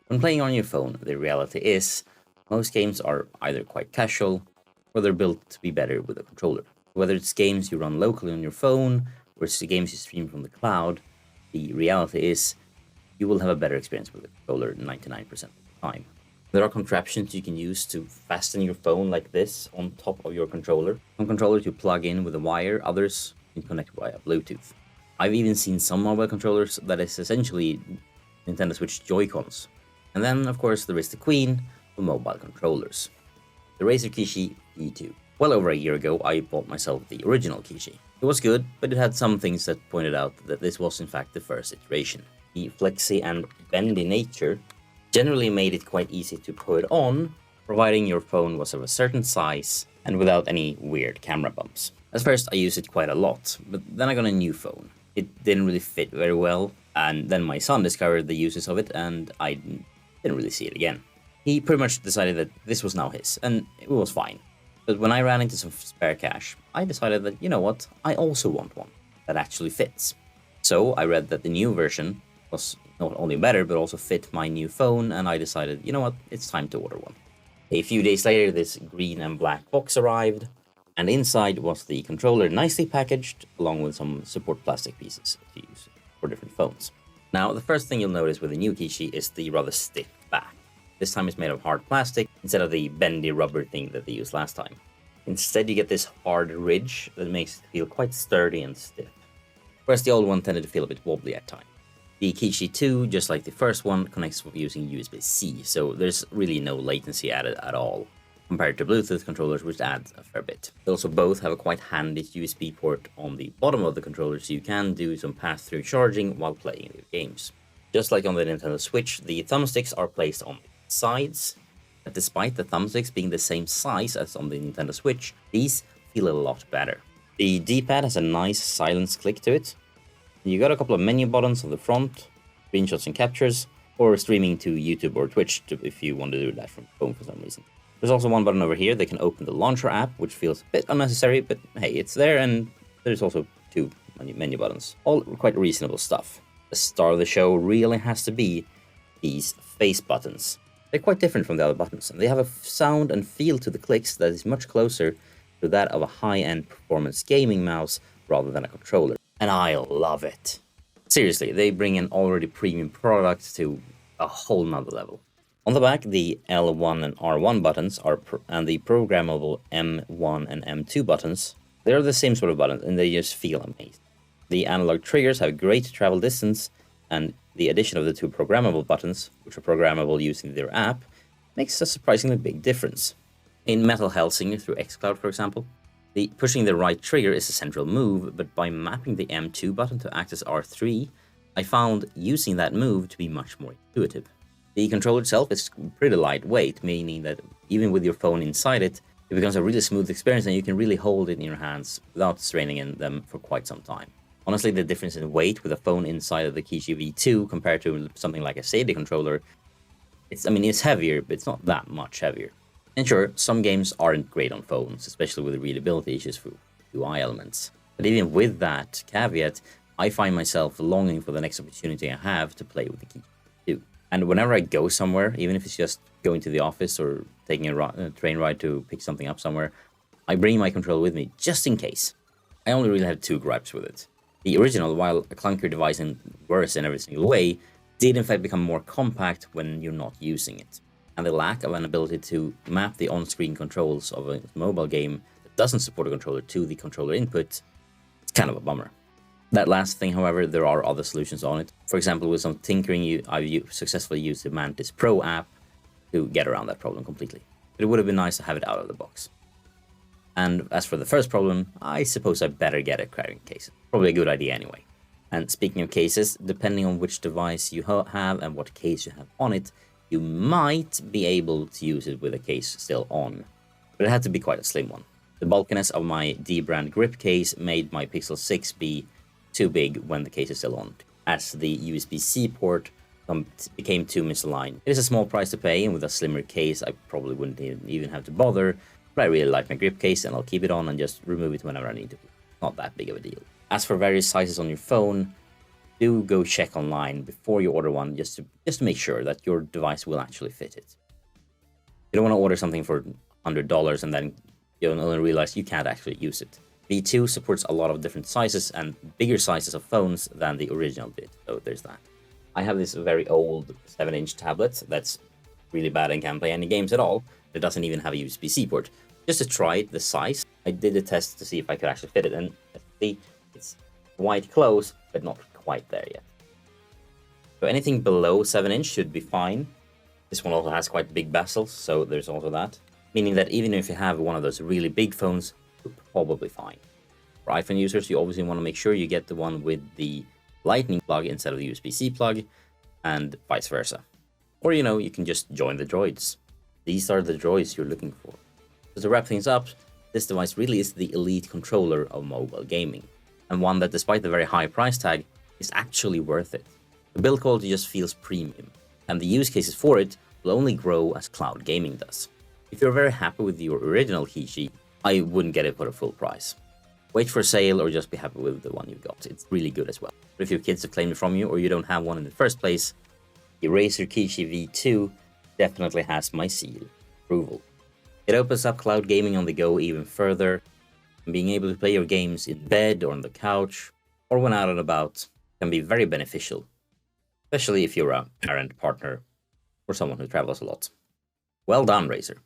When playing on your phone, the reality is most games are either quite casual or they're built to be better with a controller. Whether it's games you run locally on your phone or it's the games you stream from the cloud, the reality is you will have a better experience with the controller 99% of the time. There are contraptions you can use to fasten your phone like this on top of your controller. Some controllers you plug in with a wire, others you can connect via Bluetooth. I've even seen some mobile controllers that is essentially Nintendo Switch Joy-Cons. And then, of course, there is the queen of mobile controllers, the Razer Kishi V2. Well over a year ago, I bought myself the original Kishi. It was good, but it had some things that pointed out that this was in fact the first iteration. The flexy and bendy nature generally made it quite easy to put on, providing your phone was of a certain size and without any weird camera bumps. At first I used it quite a lot, but then I got a new phone. It didn't really fit very well, and then my son discovered the uses of it and I didn't really see it again. He pretty much decided that this was now his, and it was fine. But when I ran into some spare cash, I decided that, you know what, I also want one that actually fits. So I read that the new version was not only better, but also fit my new phone, and I decided, you know what, it's time to order one. A few days later, this green and black box arrived, and inside was the controller nicely packaged, along with some support plastic pieces to use for different phones. Now, the first thing you'll notice with the new Kishi is the rather stiff back. This time it's made of hard plastic instead of the bendy rubber thing that they used last time. Instead, you get this hard ridge that makes it feel quite sturdy and stiff, whereas the old one tended to feel a bit wobbly at times. The Kishi 2, just like the first one, connects using USB-C, so there's really no latency added at all, compared to Bluetooth controllers, which adds a fair bit. They also both have a quite handy USB port on the bottom of the controller, so you can do some pass-through charging while playing your games. Just like on the Nintendo Switch, the thumbsticks are placed on the sides, but despite the thumbsticks being the same size as on the Nintendo Switch, these feel a lot better. The D-pad has a nice silence click to it. You got a couple of menu buttons on the front, screenshots and captures, or streaming to YouTube or Twitch if you want to do that from home for some reason. There's also one button over here that can open the launcher app, which feels a bit unnecessary, but hey, it's there, and there's also two menu buttons. All quite reasonable stuff. The star of the show really has to be these face buttons. They're quite different from the other buttons, and they have a sound and feel to the clicks that is much closer to that of a high-end performance gaming mouse rather than a controller. And I love it. Seriously, they bring an already premium product to a whole nother level. On the back, the L1 and R1 buttons and the programmable M1 and M2 buttons, they're the same sort of buttons and they just feel amazing. The analog triggers have great travel distance, and the addition of the two programmable buttons, which are programmable using their app, makes a surprisingly big difference. In Metal Hellsinger through xCloud, for example, pushing the right trigger is a central move, but by mapping the M2 button to act as R3, I found using that move to be much more intuitive. The controller itself is pretty lightweight, meaning that even with your phone inside it, it becomes a really smooth experience and you can really hold it in your hands without straining in them for quite some time. Honestly, the difference in weight with a phone inside of the Kishi V2 compared to something like a Sadie controller, it's heavier, but it's not that much heavier. And sure, some games aren't great on phones, especially with the readability issues for UI elements. But even with that caveat, I find myself longing for the next opportunity I have to play with the Kishi V2. And whenever I go somewhere, even if it's just going to the office or taking a train ride to pick something up somewhere, I bring my controller with me just in case. I only really had two gripes with it. The original, while a clunkier device and worse in every single way, did in fact become more compact when you're not using it. And the lack of an ability to map the on-screen controls of a mobile game that doesn't support a controller to the controller input, it's kind of a bummer. That last thing, however, there are other solutions on it. For example, with some tinkering, I've successfully used the Mantis Pro app to get around that problem completely. But it would have been nice to have it out of the box. And as for the first problem, I suppose I better get a carrying case. Probably a good idea anyway. And speaking of cases, depending on which device you have and what case you have on it, you might be able to use it with a case still on, but it had to be quite a slim one. The bulkiness of my D-brand grip case made my Pixel 6 be too big when the case is still on, as the USB-C port became too misaligned. It is a small price to pay, and with a slimmer case I probably wouldn't even have to bother, but I really like my grip case and I'll keep it on and just remove it whenever I need to. Not that big of a deal. As for various sizes on your phone, do go check online before you order one, just to make sure that your device will actually fit it. You don't want to order something for $100 and then you don't only realize you can't actually use it. V2 supports a lot of different sizes and bigger sizes of phones than the original did, so there's that. I have this very old 7-inch tablet that's really bad and can't play any games at all. It doesn't even have a USB-C port. Just to try the size, I did a test to see if I could actually fit it, and see, it's quite close, but not quite there yet. So anything below 7-inch should be fine. This one also has quite big bezels, so there's also that. Meaning that even if you have one of those really big phones, you're probably fine. For iPhone users, you obviously want to make sure you get the one with the Lightning plug instead of the USB-C plug, and vice versa. Or, you can just join the droids. These are the droids you're looking for. So to wrap things up, this device really is the elite controller of mobile gaming, and one that, despite the very high price tag, is actually worth it. The build quality just feels premium, and the use cases for it will only grow as cloud gaming does. If you're very happy with your original Kishi, I wouldn't get it for the full price. Wait for a sale or just be happy with the one you got. It's really good as well. But if your kids have claimed it from you or you don't have one in the first place, the Razer Kishi V2 definitely has my seal of approval. It opens up cloud gaming on the go even further, and being able to play your games in bed or on the couch or when out and about can be very beneficial, especially if you're a parent, partner, or someone who travels a lot. Well done, Razer.